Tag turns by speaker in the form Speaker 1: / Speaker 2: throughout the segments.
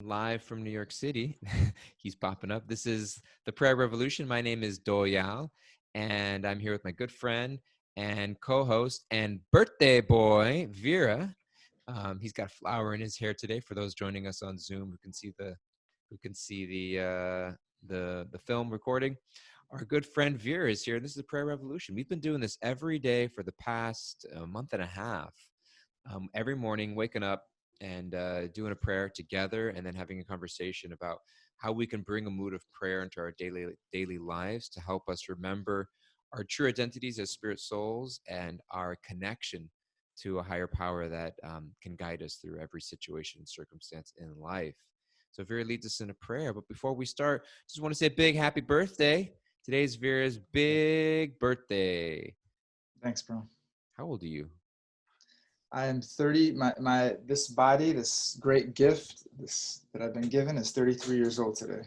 Speaker 1: Live from New York City. He's popping up. This is the Prayer Revolution. My name is Doyal, and I'm here with my good friend and co-host and birthday boy, Vira. He's got a flower in his hair today. For those joining us on Zoom, who can see the film recording. Our good friend Vira is here. This is the Prayer Revolution. We've been doing this every day for the past month and a half. Every morning, waking up and doing a prayer together, and then having a conversation about how we can bring a mood of prayer into our daily lives to help us remember our true identities as spirit souls and our connection to a higher power that can guide us through every situation and circumstance in life. So Vera leads us in a prayer. But before we start, just want to say a big happy birthday. Today's Vera's big birthday.
Speaker 2: Thanks, bro.
Speaker 1: How old are you?
Speaker 2: I am 30. This body, this great gift that I've been given is 33 years old today.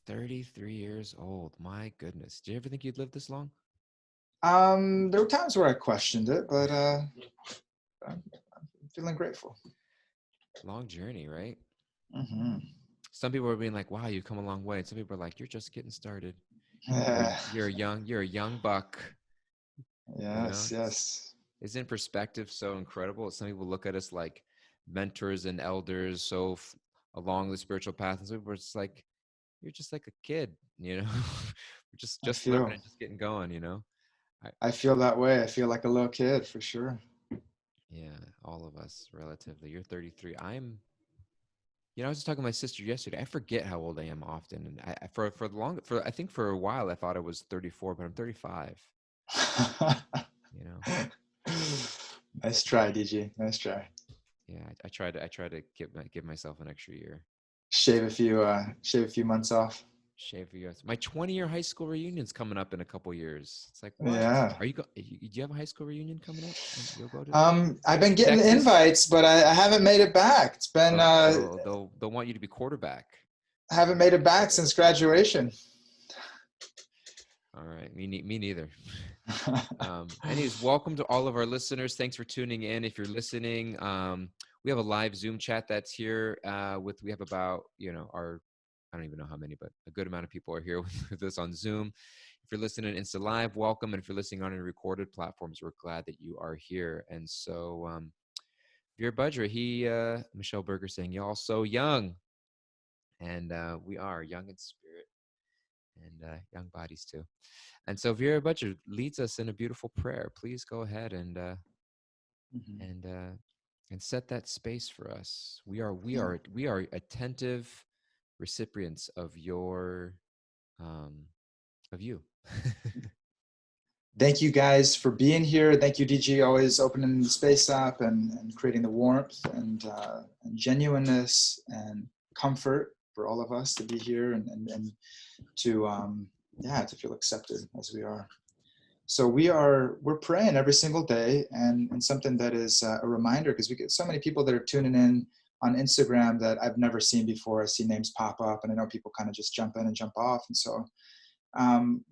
Speaker 1: 33 years old. My goodness. Did you ever think you'd live this long?
Speaker 2: There were times where I questioned it, but I'm feeling grateful.
Speaker 1: Long journey, right?
Speaker 2: Mm-hmm.
Speaker 1: Some people are being like, wow, you've come a long way. And some people are like, you're just getting started.
Speaker 2: Yeah.
Speaker 1: You're a young buck. You know,
Speaker 2: Yes.
Speaker 1: isn't perspective so incredible? Some people look at us like mentors and elders along the spiritual path. And some people are just like, you're just like a kid, you know? We're just
Speaker 2: I
Speaker 1: just
Speaker 2: feel
Speaker 1: learning, just getting going, you know? I,
Speaker 2: I feel that way. I feel like a little kid for sure.
Speaker 1: yeah, all of us relatively. You're 33. I was just talking to my sister yesterday. I forget how old I am often, and I think for a while I thought I was 34, but I'm 35. You know,
Speaker 2: Nice try, DG. Nice try.
Speaker 1: yeah, I try to give myself an extra year.
Speaker 2: Shave a few months off.
Speaker 1: Shave for years. My 20-year high school reunion's coming up in a couple years. It's like, what?
Speaker 2: Yeah.
Speaker 1: Do you have a high school reunion coming up? You'll go to
Speaker 2: I've been getting
Speaker 1: Texas?
Speaker 2: invites, but I haven't made it back. It's been
Speaker 1: Oh, they'll want you to be quarterback.
Speaker 2: I haven't made it back since graduation.
Speaker 1: All right, me neither. Anyways, welcome to all of our listeners. Thanks for tuning in. If you're listening, we have a live Zoom chat that's here. We have about I don't even know how many, but a good amount of people are here with us on Zoom. If you're listening Insta Live, welcome. And if you're listening on any recorded platforms, we're glad that you are here. And so, Veer Budra, Michelle Berger saying, y'all so young. And we are young in spirit and young bodies too. And so Vera Butcher leads us in a beautiful prayer. Please go ahead
Speaker 2: Mhm.
Speaker 1: and uh, and set that space for us.
Speaker 2: Yeah.
Speaker 1: We are attentive recipients of your of you.
Speaker 2: Thank you guys for being here. Thank you, DG, always opening the space up and creating the warmth and genuineness and comfort for all of us to be here and to to feel accepted as we are. So we're praying every single day, and something that is a reminder, because we get so many people that are tuning in on Instagram that I've never seen before. I see names pop up, and I know people kind of just jump in and jump off, and so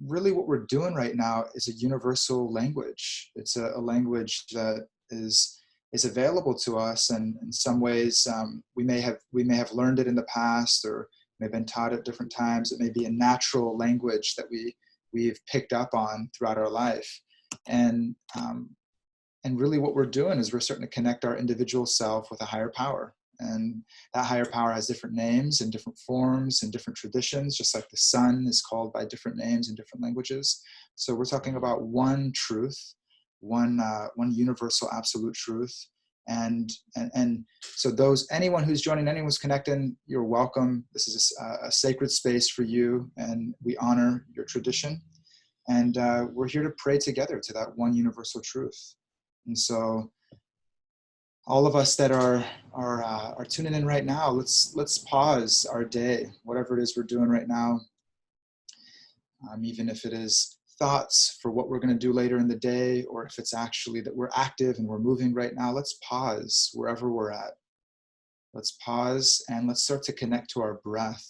Speaker 2: really what we're doing right now is a universal language. It's a language that is available to us, and in some ways we may have learned it in the past, or may have been taught at different times. It may be a natural language that we've picked up on throughout our life, and really what we're doing is we're starting to connect our individual self with a higher power. And that higher power has different names and different forms and different traditions, just like the sun is called by different names in different languages. So we're talking about one truth, one universal absolute truth. And so anyone who's joining, anyone who's connecting, you're welcome. This is a sacred space for you, and we honor your tradition. And we're here to pray together to that one universal truth. And so all of us that are tuning in right now, let's pause our day, whatever it is we're doing right now, even if it is thoughts for what we're going to do later in the day, or if it's actually that we're active and we're moving right now. Let's pause wherever we're at. Let's pause and let's start to connect to our breath.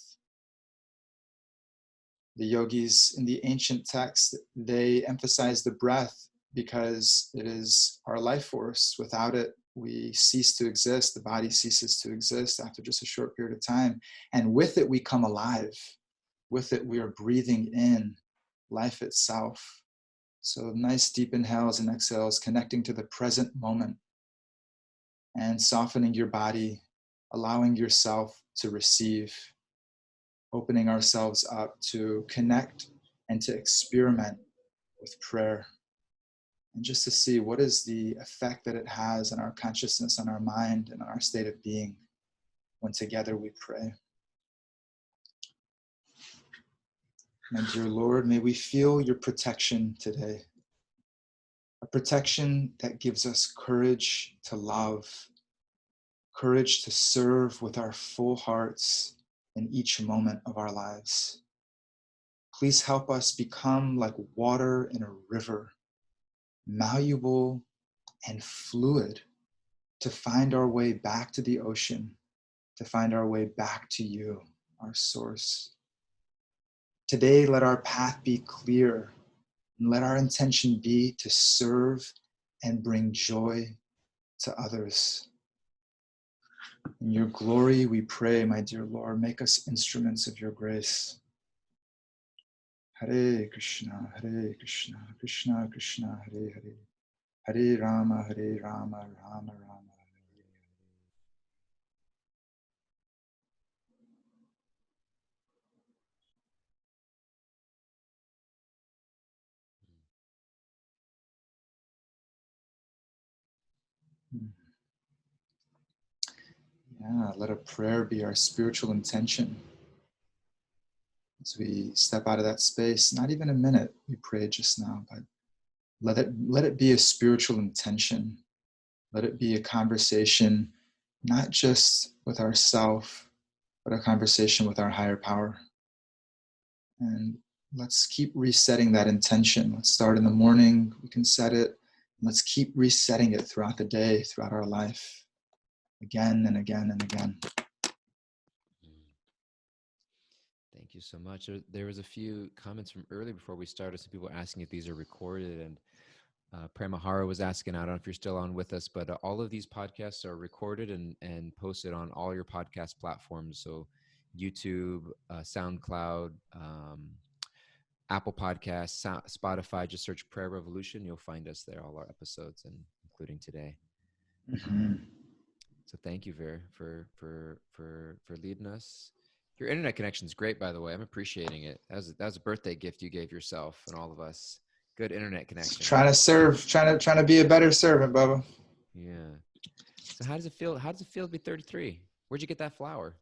Speaker 2: The yogis in the ancient texts, they emphasize the breath because it is our life force. Without it, we cease to exist. The body ceases to exist after just a short period of time. And with it, we come alive. With it, we are breathing in life itself. So nice deep inhales and exhales, connecting to the present moment and softening your body, allowing yourself to receive, opening ourselves up to connect and to experiment with prayer. And just to see what is the effect that it has on our consciousness, on our mind, and on our state of being when together we pray. My dear Lord, may we feel your protection today, a protection that gives us courage to love, courage to serve with our full hearts in each moment of our lives. Please help us become like water in a river, malleable and fluid, to find our way back to the ocean, to find our way back to you, our source. Today, let our path be clear, and let our intention be to serve and bring joy to others. In your glory, we pray, my dear Lord, make us instruments of your grace. Hare Krishna, Krishna Krishna, Hare Hare, Hare Rama, Rama Rama. Yeah, let a prayer be our spiritual intention. As we step out of that space, not even a minute we prayed just now, but let it be a spiritual intention. Let it be a conversation, not just with ourself, but a conversation with our higher power. And let's keep resetting that intention. Let's start in the morning, we can set it. Let's keep resetting it throughout the day, throughout our life, again and again and again.
Speaker 1: Thank you so much. There was a few comments from early before we started. Some people asking if these are recorded, and Pramahara was asking, I don't know if you're still on with us, but all of these podcasts are recorded and posted on all your podcast platforms. So YouTube, SoundCloud, Apple Podcasts, Spotify, just search Prayer Revolution. You'll find us there, all our episodes, and including today.
Speaker 2: Mm-hmm.
Speaker 1: So thank you, Vir, for leading us. Your internet connection is great, by the way. I'm appreciating it. That was a birthday gift you gave yourself and all of us. Good internet connection.
Speaker 2: Trying to serve, trying to be a better servant, Bubba.
Speaker 1: Yeah. So how does it feel? How does it feel to be 33? Where'd you get that flower?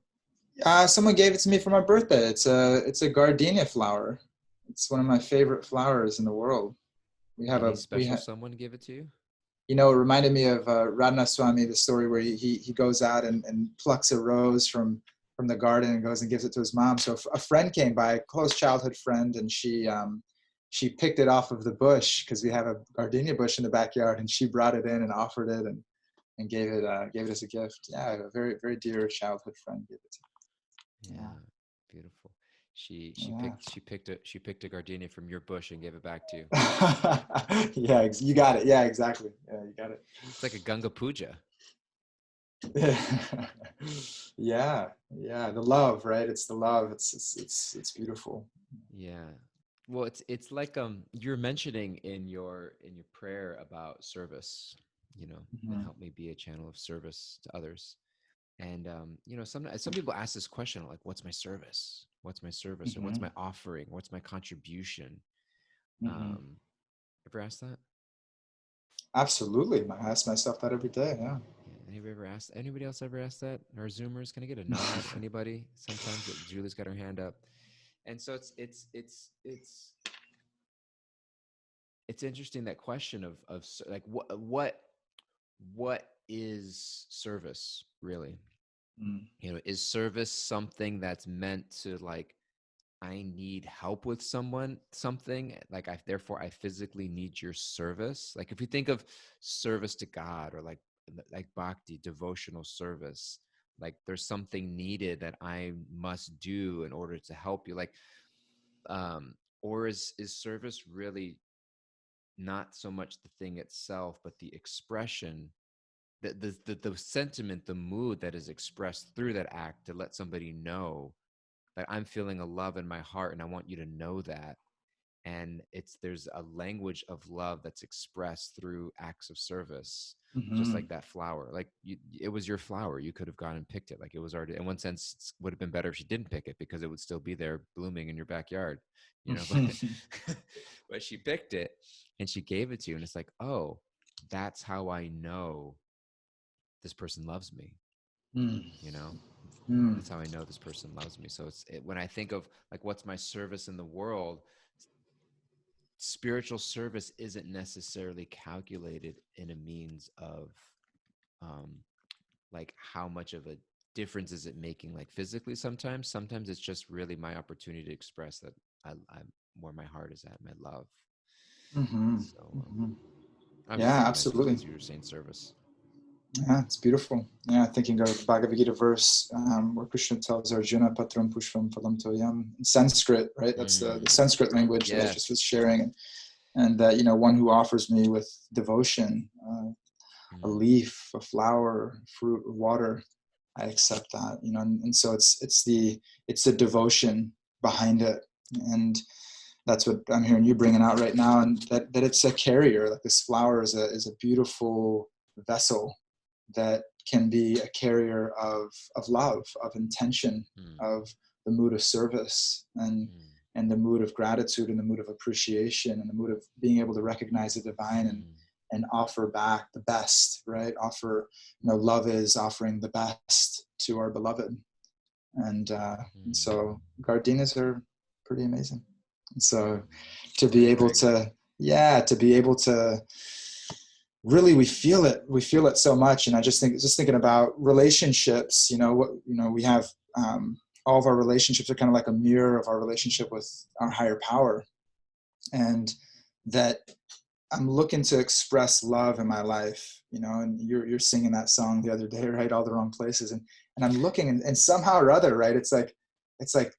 Speaker 2: Someone gave it to me for my birthday. It's a gardenia flower. It's one of my favorite flowers in the world.
Speaker 1: Any special someone give it to you?
Speaker 2: You know, it reminded me of Radhanath Swami, the story where he goes out and plucks a rose from the garden and goes and gives it to his mom. So a friend came by, a close childhood friend, and she picked it off of the bush because we have a gardenia bush in the backyard, and she brought it in and offered it and gave it as a gift. Yeah, a very, very dear childhood friend gave it to me.
Speaker 1: Yeah, beautiful. She
Speaker 2: Yeah.
Speaker 1: picked a gardenia from your bush and gave it back to you.
Speaker 2: Yeah, you got it. Yeah, exactly. Yeah, you got it.
Speaker 1: It's like a Ganga Puja.
Speaker 2: Yeah, the love, right? It's the love. It's beautiful.
Speaker 1: Yeah. Well, it's like you're mentioning in your prayer about service,
Speaker 2: Mm-hmm.
Speaker 1: help me be a channel of service to others. And some people ask this question like, what's my service? What's my service? Or what's
Speaker 2: Mm-hmm.
Speaker 1: my offering? What's my contribution?
Speaker 2: Mm-hmm.
Speaker 1: Ever asked that?
Speaker 2: Absolutely. I ask myself that every day. Yeah.
Speaker 1: Yeah. Anybody else ever asked that? Our Zoomers, can I get a nod? Anybody? Sometimes Julie's got her hand up. And so it's interesting, that question of like what is service really?
Speaker 2: Mm.
Speaker 1: Is service something that's meant to, like, I need help with something, like therefore I physically need your service? Like if you think of service to God, or like bhakti, devotional service, like there's something needed that I must do in order to help you, like, or is service really not so much the thing itself, but the expression the sentiment, the mood that is expressed through that act to let somebody know that I'm feeling a love in my heart and I want you to know that. And there's a language of love that's expressed through acts of service, just like
Speaker 2: Mm-hmm.
Speaker 1: that flower. Like it was your flower, you could have gone and picked it. Like it was already, in one sense, it would have been better if you didn't pick it, because it would still be there blooming in your backyard, but but she picked it and she gave it to you, and it's like, oh, that's how I know this person loves me, you know
Speaker 2: Mm-hmm.
Speaker 1: that's how I know this person loves me. So when I think of like what's my service in the world, spiritual service isn't necessarily calculated in a means of um like how much of a difference is it making, like physically. Sometimes it's just really my opportunity to express that I'm where my heart is at, my love.
Speaker 2: Mm-hmm.
Speaker 1: So
Speaker 2: Mm-hmm.
Speaker 1: I'm just
Speaker 2: Yeah,
Speaker 1: thinking
Speaker 2: absolutely.
Speaker 1: as you were saying service.
Speaker 2: Yeah, it's beautiful. Yeah, thinking of Bhagavad Gita verse where Krishna tells Arjuna, Patram Pushpam Phalam Toyam, in Sanskrit, right? That's the
Speaker 1: Mm,
Speaker 2: Sanskrit language that I just was
Speaker 1: yes.
Speaker 2: sharing. And that, one who offers me with devotion, a
Speaker 1: Mm,
Speaker 2: leaf, a flower, fruit, or water, I accept that, and so it's the devotion behind it. And that's what I'm hearing you bringing out right now. And that it's a carrier, like this flower is a beautiful vessel that can be a carrier of love, of intention,
Speaker 1: mm,
Speaker 2: of the mood of service,
Speaker 1: mm,
Speaker 2: and the mood of gratitude, and the mood of appreciation, and the mood of being able to recognize the divine,
Speaker 1: mm,
Speaker 2: and offer back the best, right? Love is offering the best to our beloved. And
Speaker 1: mm,
Speaker 2: so gardinas are pretty amazing. And so
Speaker 1: mm.
Speaker 2: to be able
Speaker 1: Nurturing.
Speaker 2: to, yeah, to be able to really, we feel it so much. And I just thinking about relationships, we have, all of our relationships are kind of like a mirror of our relationship with our higher power. And that I'm looking to express love in my life, and you're singing that song the other day, right? All the wrong places. And I'm looking, and somehow or other, right? It's like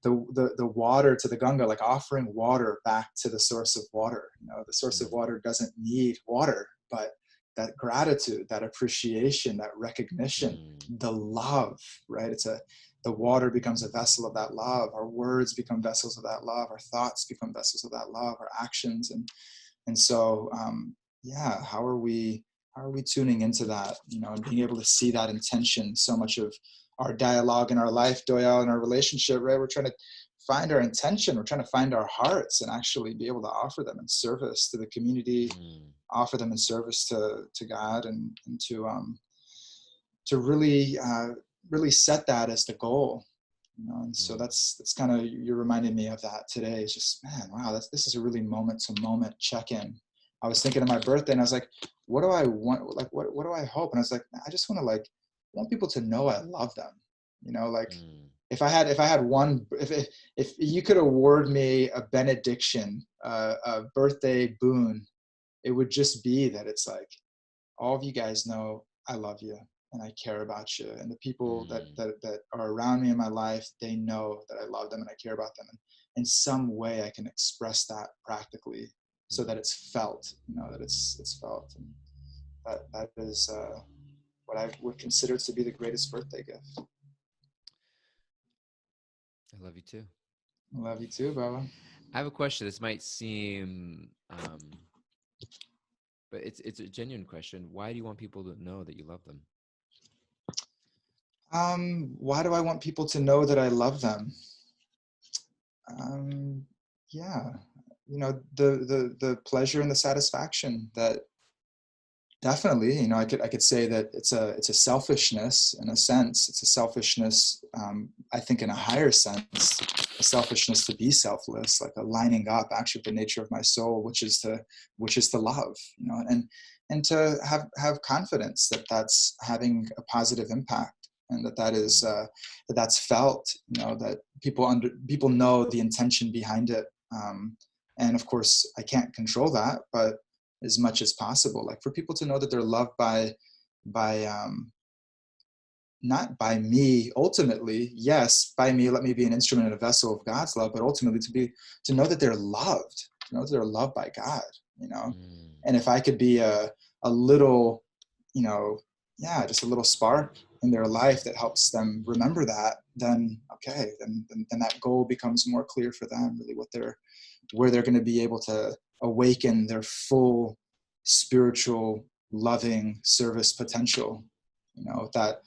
Speaker 2: the water to the Ganga, like offering water back to the source of water. The source of
Speaker 1: Mm,
Speaker 2: water doesn't need water, but that gratitude, that appreciation, that recognition,
Speaker 1: mm,
Speaker 2: the love, right? The water becomes a vessel of that love. Our words become vessels of that love. Our thoughts become vessels of that love. Our actions, and so, yeah, how are we tuning into that, and being able to see that intention? So much of our dialogue in our life, Doyal, in our relationship, right? We're trying to find our intention. We're trying to find our hearts and actually be able to offer them in service to the community,
Speaker 1: mm,
Speaker 2: offer them in service to God, and to really set that as the goal. And so
Speaker 1: mm,
Speaker 2: that's kind of, you're reminding me of that today. It's just, man, wow, this is a really moment to moment check-in. I was thinking of my birthday, and I was like, what do I want? Like, what do I hope? And I was like, I just want to, like, want people to know I love them. Like,
Speaker 1: mm,
Speaker 2: if I had one, if you could award me a benediction, a birthday boon, it would just be that it's like, all of you guys know I love you and I care about you. And the people that,
Speaker 1: mm,
Speaker 2: that are around me in my life, they know that I love them and I care about them. And in some way I can express that practically so that
Speaker 1: mm.
Speaker 2: it's felt, that it's felt. And that is what I would consider to be the greatest birthday gift.
Speaker 1: I love you too.
Speaker 2: I love you too, Baba.
Speaker 1: I have a question. This might seem, but it's a genuine question. Why do you want people to know that you love them?
Speaker 2: Why do I want people to know that I love them? Um, yeah, the pleasure and the satisfaction that, definitely, I could say that it's a selfishness in a sense. It's a selfishness, I think, in a higher sense, a selfishness to be selfless, like a lining up actually with the nature of my soul, which is to love, and to have confidence that that's having a positive impact, and that is
Speaker 1: Mm,
Speaker 2: that's felt, that people know the intention behind it, and of course I can't control that, but as much as possible, like for people to know that they're loved by not by me ultimately, yes, by me, let me be an instrument and a vessel of God's love, but ultimately to know that they're loved, to know that they're loved by God.
Speaker 1: mm,
Speaker 2: And if I could be a little, you know yeah, just a little spark in their life that helps them remember that, then okay, then that goal becomes more clear for them, really what they're, where they're going to be able to awaken their full spiritual loving service potential. That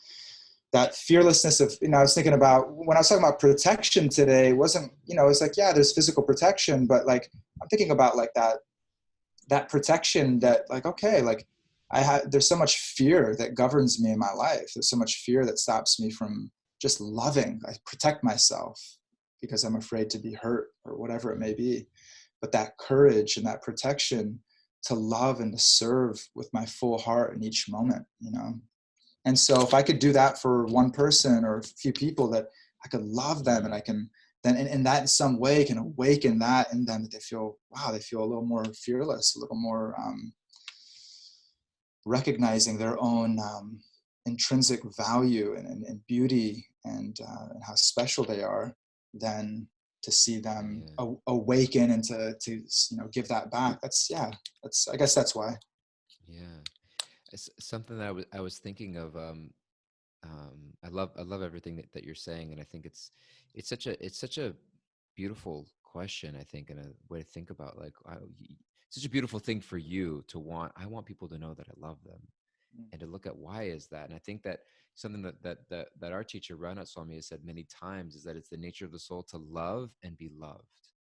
Speaker 2: that fearlessness of, I was thinking about when I was talking about protection today, it wasn't, it's like, yeah, there's physical protection, but like I'm thinking about like that protection that, like, okay, like there's so much fear that governs me in my life. There's so much fear that stops me from just loving. I protect myself because I'm afraid to be hurt or whatever it may be. But that courage and that protection to love and to serve with my full heart in each moment, And so if I could do that for one person or a few people, that I could love them, and I can then, and that in some way can awaken that in them, that they feel, wow, they feel a little more fearless, a little more recognizing their own intrinsic value and beauty, and how special they are, then to see them
Speaker 1: Yeah.
Speaker 2: awaken and to give that back. That's, yeah, that's, I guess that's why.
Speaker 1: Yeah. It's something that I was thinking of. I love everything that you're saying, and I think it's such a beautiful question. I think, and a way to think about, like, such a beautiful thing for you to want. I want people to know that I love them, and to look at why is that. And I think that something that our teacher Ranat Swami has said many times is that it's the nature of the soul to love and be loved.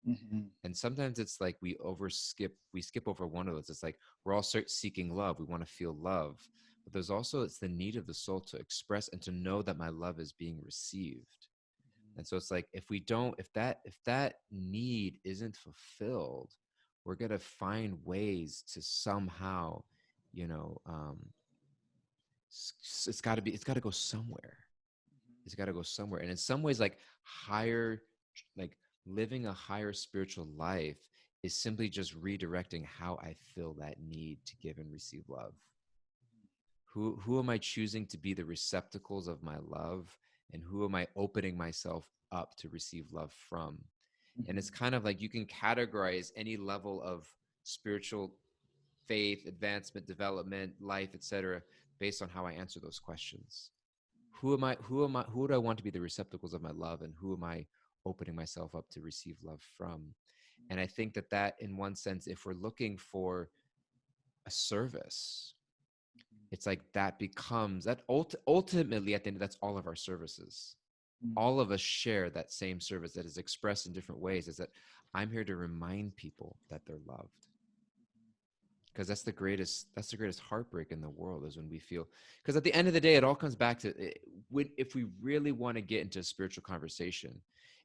Speaker 2: Mm-hmm.
Speaker 1: And sometimes it's like we skip over one of those. It's like we're all seeking love. We want to feel love. But there's also, it's the need of the soul to express and to know that my love is being received. And so it's like, if that need isn't fulfilled, we're gonna find ways to somehow, you know, it's got to go somewhere. It's got to go somewhere. And in some ways, like, higher, like, living a higher spiritual life is simply just redirecting how I feel that need to give and receive love. Who am I choosing to be the receptacles of my love, and who am I opening myself up to receive love from? And it's kind of like you can categorize any level of spiritual faith, advancement, development, life, etc., based on how I answer those questions. Who do I want to be the receptacles of my love, and who am I opening myself up to receive love from? And I think that in one sense, if we're looking for a service, it's like that becomes that ultimately at the end, that's all of our services. All of us share that same service that is expressed in different ways, is that I'm here to remind people that they're loved. Because that's the greatest heartbreak in the world, is when we feel, because at the end of the day, it all comes back to if we really want to get into a spiritual conversation,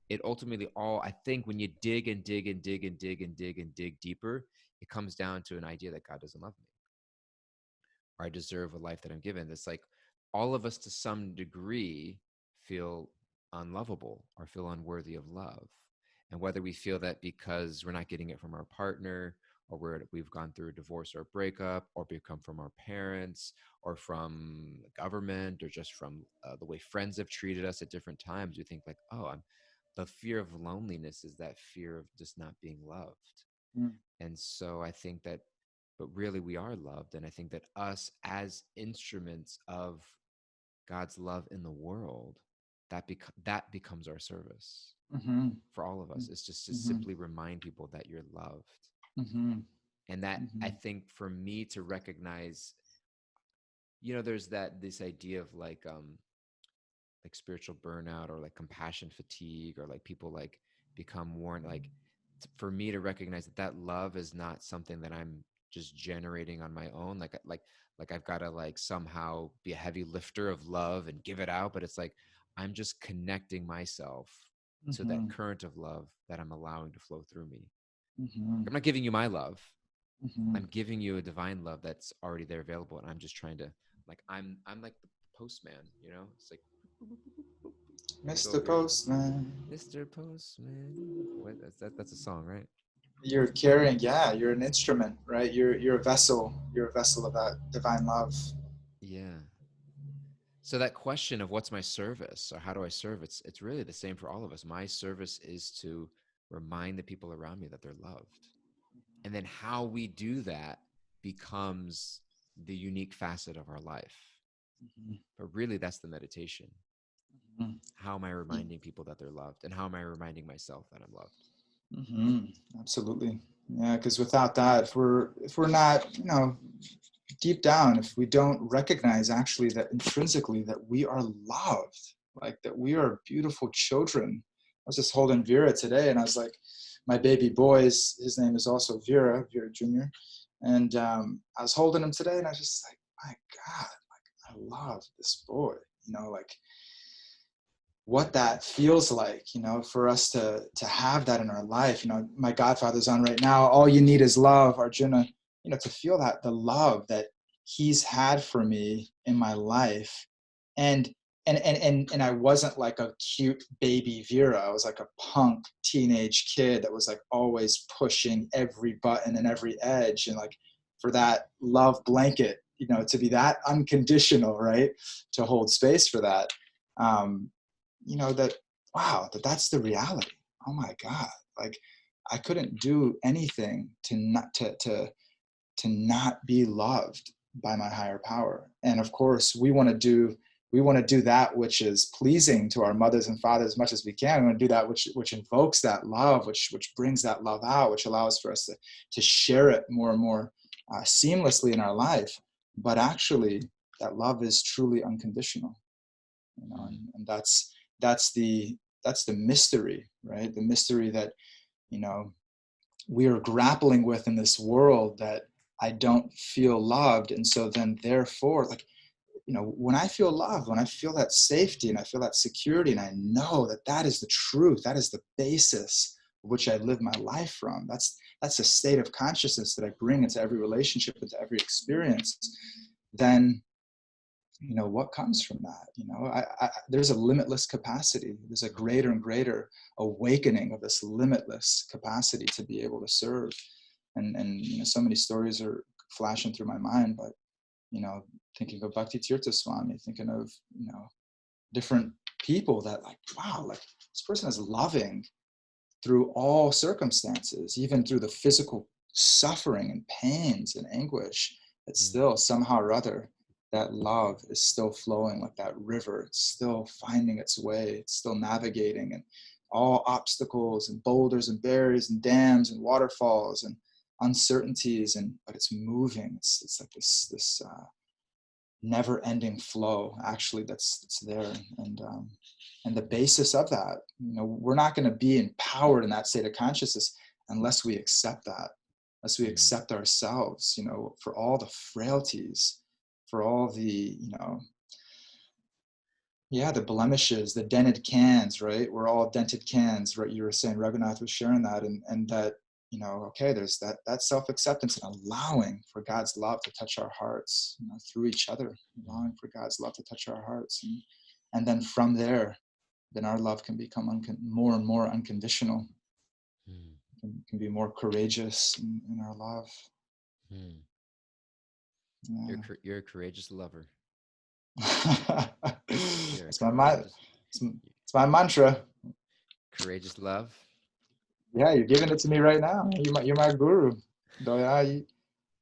Speaker 1: it ultimately, all, I think, when you dig and dig and dig and dig and dig and dig deeper, it comes down to an idea that God doesn't love me, or I deserve a life that I'm given. It's like all of us to some degree feel unlovable or feel unworthy of love. And whether we feel that because we're not getting it from our partner, or we've gone through a divorce or a breakup, or become from our parents, or from the government, or just from the way friends have treated us at different times, we think like, oh, the fear of loneliness is that fear of just not being loved.
Speaker 2: Mm-hmm.
Speaker 1: And so I think that, but really we are loved. And I think that us as instruments of God's love in the world, that becomes our service
Speaker 2: Mm-hmm.
Speaker 1: for all of us. It's just to
Speaker 2: Mm-hmm.
Speaker 1: simply remind people that you're loved.
Speaker 2: Mm-hmm.
Speaker 1: And that, I
Speaker 2: Mm-hmm.
Speaker 1: think, for me to recognize, there's this idea of like spiritual burnout, or like compassion fatigue, or like people like become worn, like, for me to recognize that love is not something that I'm just generating on my own, like I've got to like somehow be a heavy lifter of love and give it out, but it's like I'm just connecting myself to that
Speaker 2: Mm-hmm.
Speaker 1: current of love that I'm allowing to flow through me.
Speaker 2: Mm-hmm.
Speaker 1: I'm not giving you my love,
Speaker 2: Mm-hmm.
Speaker 1: I'm giving you a divine love that's already there available, and I'm just trying to, like, I'm like the postman, it's like, like
Speaker 2: Mr.
Speaker 1: over,
Speaker 2: Postman.
Speaker 1: Mr. Postman. What is that? That's a song, right?
Speaker 2: You're carrying, yeah, you're an instrument, right? You're a vessel. You're a vessel of that divine love.
Speaker 1: Yeah. So that question of what's my service, or how do I serve, it's really the same for all of us. My service is to remind the people around me that they're loved. And then how we do that becomes the unique facet of our life.
Speaker 2: Mhm.
Speaker 1: But really, that's the meditation.
Speaker 2: Mhm.
Speaker 1: How am I reminding people that they're loved? And how am I reminding myself that I'm loved?
Speaker 2: Mhm. Absolutely. Yeah, because without that, if we're not, deep down, if we don't recognize actually that intrinsically that we are loved, like that we are beautiful children. I was just holding Vira today, and I was like, my baby boy his name is also Vira Jr. And I was holding him today, and I was just like, my God, like I love this boy. Like what that feels like, for us to have that in our life. My godfather's on right now. All you need is love, Arjuna. To feel that the love that he's had for me in my life, and and I wasn't like a cute baby Vera. I was like a punk teenage kid that was like always pushing every button and every edge, and like for that love blanket, to be that unconditional, right? To hold space for that. Um, that wow, that's the reality. Oh my God, like I couldn't do anything to not be loved by my higher power. And of course we want to do that which is pleasing to our mothers and fathers as much as we can. We want to do that which invokes that love, which brings that love out, which allows for us to share it more and more seamlessly in our life. But actually that love is truly unconditional,
Speaker 1: Mm.
Speaker 2: and that's the mystery, right? The mystery that you know we are grappling with in this world, that I don't feel loved. And so then therefore, like, when I feel loved, when I feel that safety and I feel that security, and I know that that is the truth, that is the basis of which I live my life from. That's a state of consciousness that I bring into every relationship, into every experience. Then what comes from that. There's a limitless capacity. There's a greater and greater awakening of this limitless capacity to be able to serve. And so many stories are flashing through my mind, but thinking of Bhakti Tirtha Swami, thinking of different people that, like, wow, like this person is loving through all circumstances, even through the physical suffering and pains and anguish. That
Speaker 1: Mm.
Speaker 2: still somehow or other, that love is still flowing like that river. It's still finding its way. It's still navigating, and all obstacles and boulders and barriers and dams and waterfalls and uncertainties, but it's moving. It's like this never-ending flow, actually, that's there. And the basis of that, we're not going to be empowered in that state of consciousness unless we accept that, unless we
Speaker 1: Mm.
Speaker 2: accept ourselves, for all the frailties, for all the yeah, the blemishes, the dented cans, right? We're all dented cans, right? You were saying, Raghunath was sharing that, and that, okay, there's that self-acceptance and allowing for God's love to touch our hearts, through each other, allowing for God's love to touch our hearts. And then from there, then our love can become more and more unconditional,
Speaker 1: Mm.
Speaker 2: can be more courageous in our love.
Speaker 1: Mm.
Speaker 2: Yeah.
Speaker 1: You're a courageous lover. You're a
Speaker 2: It's my
Speaker 1: courageous
Speaker 2: it's my mantra.
Speaker 1: courageous love.
Speaker 2: Yeah, you're giving it to me right now. You're my guru. Doya,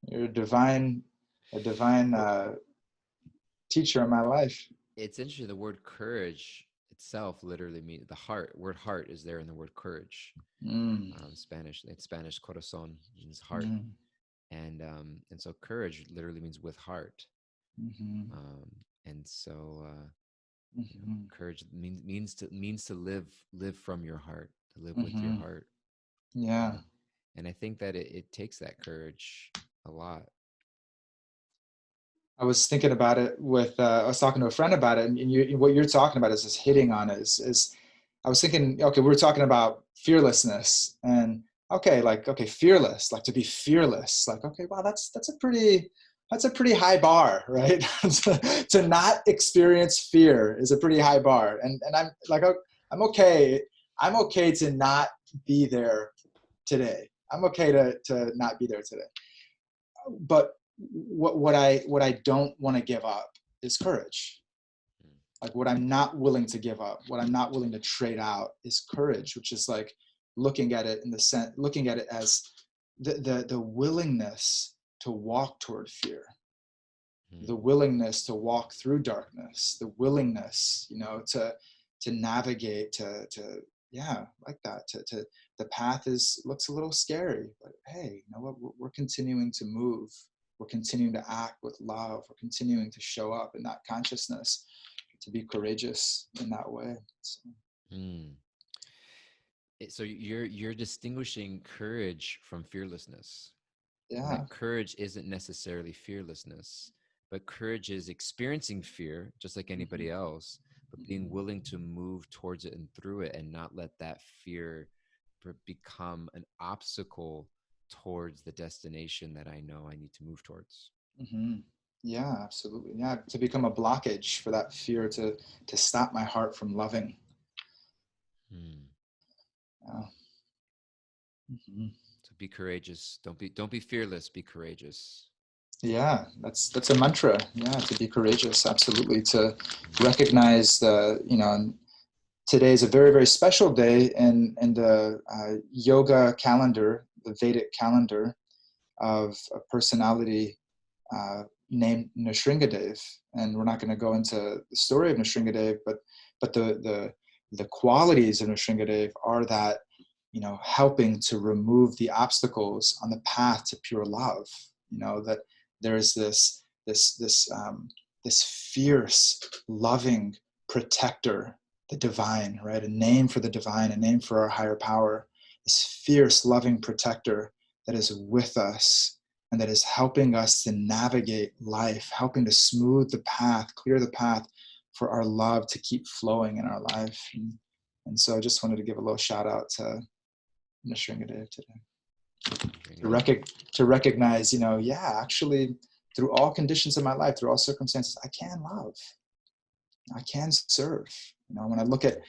Speaker 2: you're a divine teacher in my life.
Speaker 1: It's interesting. The word courage itself literally means the heart. Word heart is there in the word courage.
Speaker 2: Mm,
Speaker 1: Spanish. It's Spanish. Corazón means heart,
Speaker 2: mm,
Speaker 1: and so courage literally means with heart.
Speaker 2: mm-hmm,
Speaker 1: Um, and so
Speaker 2: mm-hmm,
Speaker 1: courage means to live from your heart, to live with your
Speaker 2: mm-hmm.
Speaker 1: heart.
Speaker 2: Yeah.
Speaker 1: Um, and I think that it takes that courage a lot.
Speaker 2: I was thinking about it I was talking to a friend about it, and what you're talking about is just hitting on it. Is I was thinking, okay, we were talking about fearlessness, and okay, fearless, like to be fearless, like, okay, wow, that's a pretty high bar, right? To not experience fear is a pretty high bar, and I'm like, I'm okay. I'm okay to not be there today. I'm okay to not be there today. But what I don't want to give up is courage. Like what I'm not willing to give up, what I'm not willing to trade out is courage, which is like looking at it looking at it as the willingness to walk toward fear, the
Speaker 1: Mm.
Speaker 2: willingness to walk through darkness, the willingness, to navigate, to yeah, like that. To the path looks a little scary, but hey, you know what? We're continuing to move. We're continuing to act with love. We're continuing to show up in that consciousness, to be courageous in that way. So,
Speaker 1: Mm. So you're distinguishing courage from fearlessness, and
Speaker 2: yeah.
Speaker 1: that courage isn't necessarily fearlessness, but courage is experiencing fear just like
Speaker 2: Mm-hmm.
Speaker 1: anybody else, but being
Speaker 2: Mm-hmm.
Speaker 1: willing to move towards it and through it, and not let that fear become an obstacle towards the destination that I know I need to move towards.
Speaker 2: Mm-hmm. Yeah, absolutely. Yeah, to become a blockage for that fear to stop my heart from loving.
Speaker 1: Hmm.
Speaker 2: Yeah. Mm-hmm.
Speaker 1: So be courageous. Don't be fearless. Be courageous.
Speaker 2: Yeah, that's a mantra. Yeah, to be courageous, absolutely. To
Speaker 1: Hmm.
Speaker 2: recognize and today is a very, very special day in the yoga calendar, the Vedic calendar of a personality uh, named Nrsingadev. And we're not going to go into the story of Nrsingadev, but the qualities of Nrsingadev are that, helping to remove the obstacles on the path to pure love. That there's this fierce, loving protector, the divine, right? A name for the divine, a name for our higher power. This fierce, loving protector that is with us and that is helping us to navigate life, helping to smooth the path, clear the path for our love to keep flowing in our life. And so I just wanted to give a little shout out to Nrsingadev today. To,
Speaker 1: Ringa.
Speaker 2: rec- to recognize, yeah, actually, through all conditions of my life, through all circumstances, I can love, I can serve. When I look at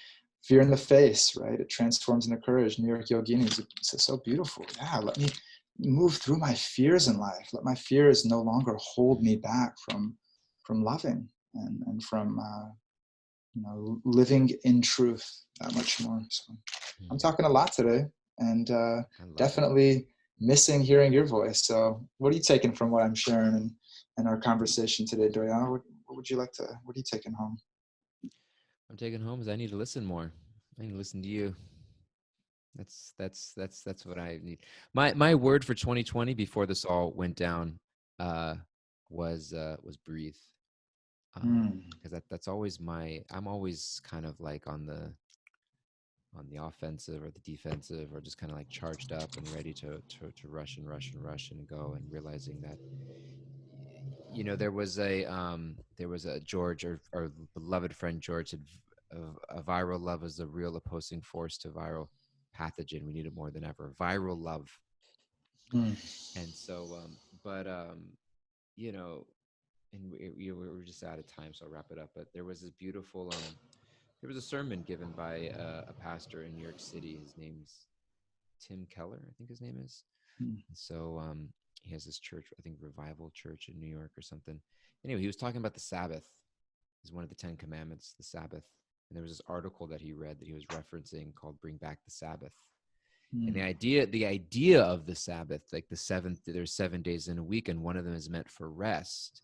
Speaker 2: fear in the face, right, it transforms into courage. New York Yoginis, it's so beautiful. Yeah, let me move through my fears in life. Let my fears no longer hold me back from loving and from living in truth that much more. So I'm
Speaker 1: Hmm.
Speaker 2: talking a lot today, and
Speaker 1: I love it.
Speaker 2: definitely missing hearing your voice. So what are you taking from what I'm sharing in our conversation today, Doyal? What would you like to? What are you taking home?
Speaker 1: I'm taking home is I need to listen more. I need to listen to you. That's what I need. My word for 2020 before this all went down uh was breathe.
Speaker 2: Hmm.
Speaker 1: Because that's always I'm always kind of like on the offensive or the defensive, or just kind of like charged up and ready to rush and rush and rush and go, and realizing that there was a George, our beloved friend George, said a viral love is the real opposing force to viral pathogen. We need it more than ever. Viral love.
Speaker 2: Hmm.
Speaker 1: And so but you know and we're just out of time, so I'll wrap it up. But there was a sermon given by a pastor in New York City. His name's Tim Keller, I think his name is.
Speaker 2: Hmm.
Speaker 1: And so he has this church, I think Revival Church in New York or something. Anyway, he was talking about the Sabbath. Is one of the 10 commandments, the Sabbath. And there was this article that he read that he was referencing called Bring Back the Sabbath. And
Speaker 2: Hmm.
Speaker 1: the idea of the Sabbath, like the seventh, there's 7 days in a week, and one of them is meant for rest.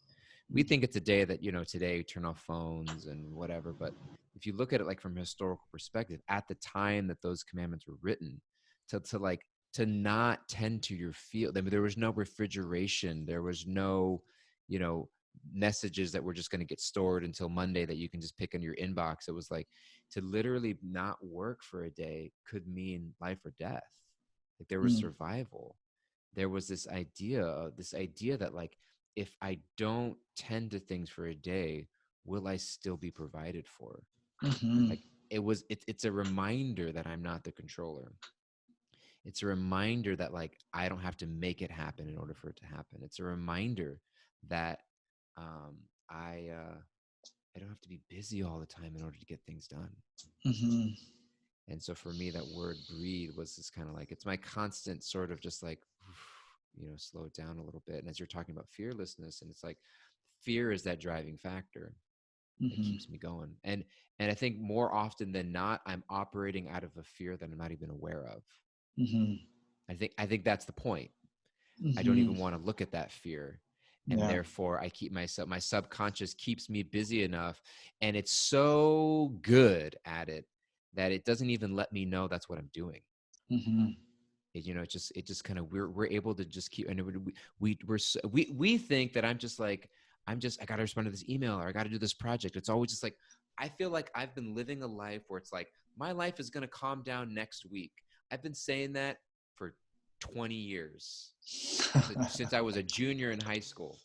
Speaker 1: We think it's a day that, today we turn off phones and whatever. But if you look at it like from a historical perspective, at the time that those commandments were written, to not tend to your field. I mean, there was no refrigeration. There was no, you know, messages that were just going to get stored until Monday that you can just pick in your inbox. It was like to literally not work for a day could mean life or death. Like there was
Speaker 2: Hmm.
Speaker 1: survival. There was this idea that, like, if I don't tend to things for a day, will I still be provided for?
Speaker 2: Hmm.
Speaker 1: Like it's a reminder that I'm not the controller. It's a reminder that, like, I don't have to make it happen in order for it to happen. It's a reminder that um, I don't have to be busy all the time in order to get things done.
Speaker 2: Hmm.
Speaker 1: And so for me, that word breathe was just kind of like, it's my constant sort of just like, slow it down a little bit. And as you're talking about fearlessness, and it's like fear is that driving factor that
Speaker 2: Hmm.
Speaker 1: keeps me going. And I think more often than not, I'm operating out of a fear that I'm not even aware of.
Speaker 2: Hmm.
Speaker 1: I think that's the point. I don't
Speaker 2: Hmm.
Speaker 1: even want to look at that fear. And
Speaker 2: Yeah.
Speaker 1: therefore I keep myself, my subconscious keeps me busy enough, and it's so good at it that it doesn't even let me know that's what I'm doing.
Speaker 2: Mm-hmm.
Speaker 1: It just kind of, we're able to just keep, and we think that I got to respond to this email, or I got to do this project. It's always just like, I feel like I've been living a life where it's like, my life is going to calm down next week. I've been saying that for 20 years, since I was a junior in high school.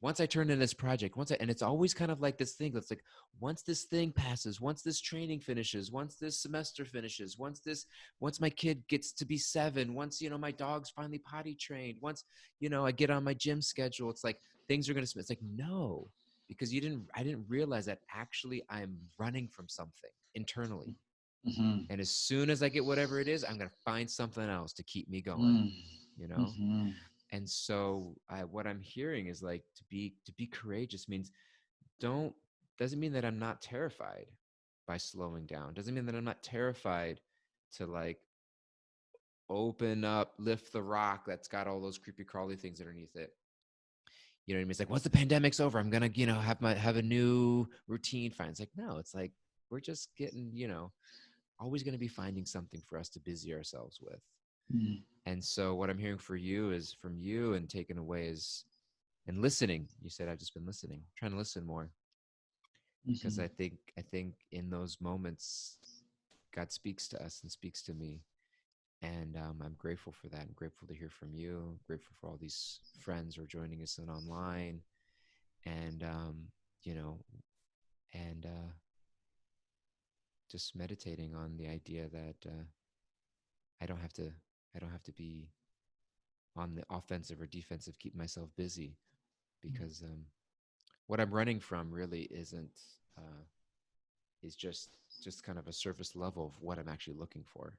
Speaker 1: Once I turned in this project, and it's always kind of like this thing that's like, once this thing passes, once this training finishes, once this semester finishes, once my kid gets to be 7, once, my dog's finally potty trained, once, I get on my gym schedule, it's like things are going to, it's like, no, because I didn't realize that actually I'm running from something internally.
Speaker 2: Mm-hmm.
Speaker 1: And as soon as I get whatever it is, I'm going to find something else to keep me going, you know?
Speaker 2: Mm-hmm.
Speaker 1: And so what I'm hearing is like, to be courageous means, don't doesn't mean that I'm not terrified by slowing down. Doesn't mean that I'm not terrified to like open up, lift the rock that's got all those creepy crawly things underneath it. You know what I mean? It's like, once the pandemic's over, I'm gonna, have a new routine fine. It's like, no, it's like, we're just getting, always gonna be finding something for us to busy ourselves with.
Speaker 2: Mm-hmm.
Speaker 1: And so what I'm hearing from you and taken away is, and listening. You said, I've just been listening, trying to listen more, because I think in those moments, God speaks to us and speaks to me. And I'm grateful for that. I'm grateful to hear from you. I'm grateful for all these friends who are joining us in online, and you know, and just meditating on the idea that I don't have to, I don't have to be on the offensive or defensive, keep myself busy, because what I'm running from really isn't, uh, is just kind of a surface level of what I'm actually looking for.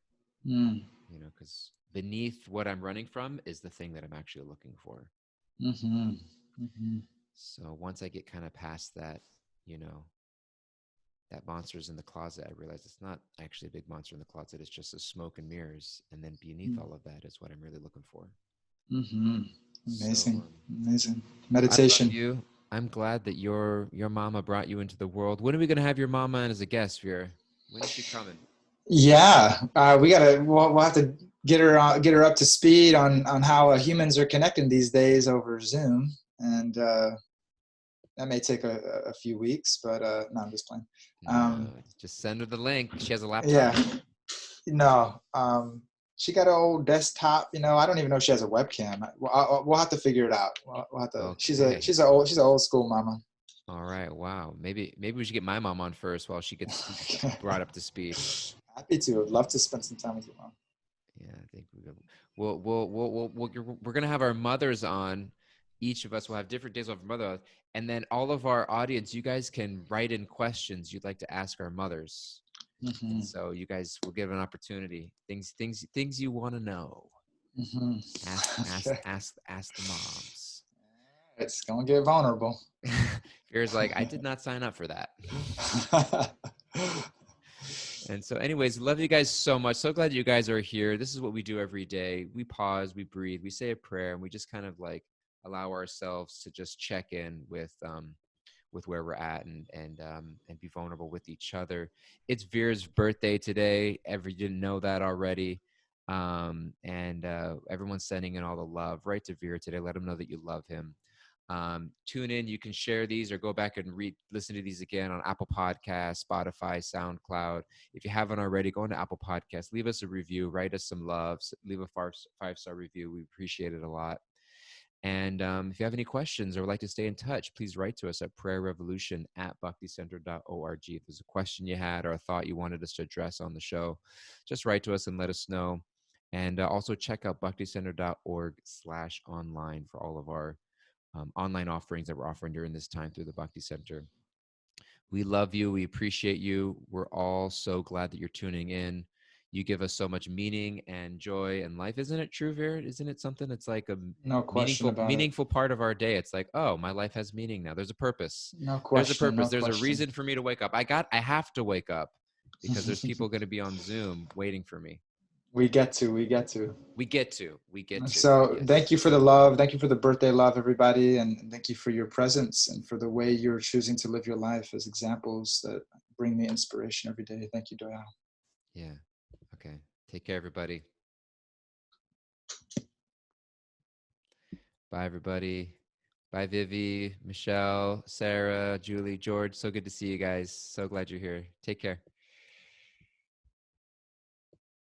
Speaker 1: Because beneath what I'm running from is the thing that I'm actually looking for.
Speaker 2: Mm-hmm. Mm-hmm.
Speaker 1: So once I get kind of past that, you know, that monster's in the closet, I realize it's not actually a big monster in the closet. It's just a smoke and mirrors. And then beneath all of that is what I'm really looking for.
Speaker 2: Mm-hmm.
Speaker 1: So
Speaker 2: Amazing. Amazing.
Speaker 1: I love
Speaker 2: Meditation.
Speaker 1: you. I'm glad that your mama brought you into the world. When are we going to have your mama on as a guest, Vera? When is she coming?
Speaker 2: Yeah, we'll have to get her up to speed on how humans are connecting these days over Zoom, and that may take a few weeks. But no, I'm just playing.
Speaker 1: No, just send her the link. She has a laptop?
Speaker 2: Yeah, no, she got an old desktop. I don't even know if she has a webcam. We'll have to figure it out. We'll have to.
Speaker 1: Okay.
Speaker 2: She's an old school mama.
Speaker 1: All right. Wow. Maybe we should get my mom on first while she gets brought up to speed.
Speaker 2: Happy to. Would love to spend some time with your mom.
Speaker 1: Yeah, I think we're gonna have our mothers on. Each of us will have different days of our mother, and then all of our audience, you guys can write in questions you'd like to ask our mothers, and
Speaker 2: Mm-hmm.
Speaker 1: so you guys will give an opportunity. Things you want to know.
Speaker 2: Mm-hmm. Okay.
Speaker 1: Ask the moms.
Speaker 2: It's gonna get vulnerable.
Speaker 1: Fear's like, I did not sign up for that. And so, anyways, love you guys so much. So glad you guys are here. This is what we do every day. We pause, we breathe, we say a prayer, and we just kind of like allow ourselves to just check in with where we're at, and be vulnerable with each other. It's Vera's birthday today. You didn't know that already. And everyone's sending in all the love right to Vera today. Let him know that you love him. Tune in. You can share these or go back and listen to these again on Apple Podcasts, Spotify, SoundCloud. If you haven't already, go into Apple Podcasts, leave us a review, write us some love, leave a 5-star review. We appreciate it a lot. And if you have any questions or would like to stay in touch, please write to us at prayerrevolution@bhakticenter.org. If there's a question you had or a thought you wanted us to address on the show, just write to us and let us know. And also check out bhakticenter.org/online for all of our online offerings that we're offering during this time through the Bhakti Center. We love you. We appreciate you. We're all so glad that you're tuning in. You give us so much meaning and joy in life. Isn't it true, Vera? Isn't it something that's like a
Speaker 2: No question about it.
Speaker 1: meaningful part of our day? It's like, oh, my life has meaning now. There's a purpose.
Speaker 2: No
Speaker 1: There's a
Speaker 2: question.
Speaker 1: purpose.
Speaker 2: No
Speaker 1: There's a
Speaker 2: question.
Speaker 1: reason for me to wake up. I have to wake up because there's people going to be on Zoom waiting for me.
Speaker 2: We get to. We get to.
Speaker 1: We get to. We get to.
Speaker 2: So thank
Speaker 1: Yes.
Speaker 2: you for the love. Thank you for the birthday love, everybody. And thank you for your presence and for the way you're choosing to live your life as examples that bring me inspiration every day. Thank you, Doyal.
Speaker 1: Yeah. Okay. Take care, everybody. Bye, everybody. Bye, Vivi, Michelle, Sarah, Julie, George. So good to see you guys. So glad you're here. Take care.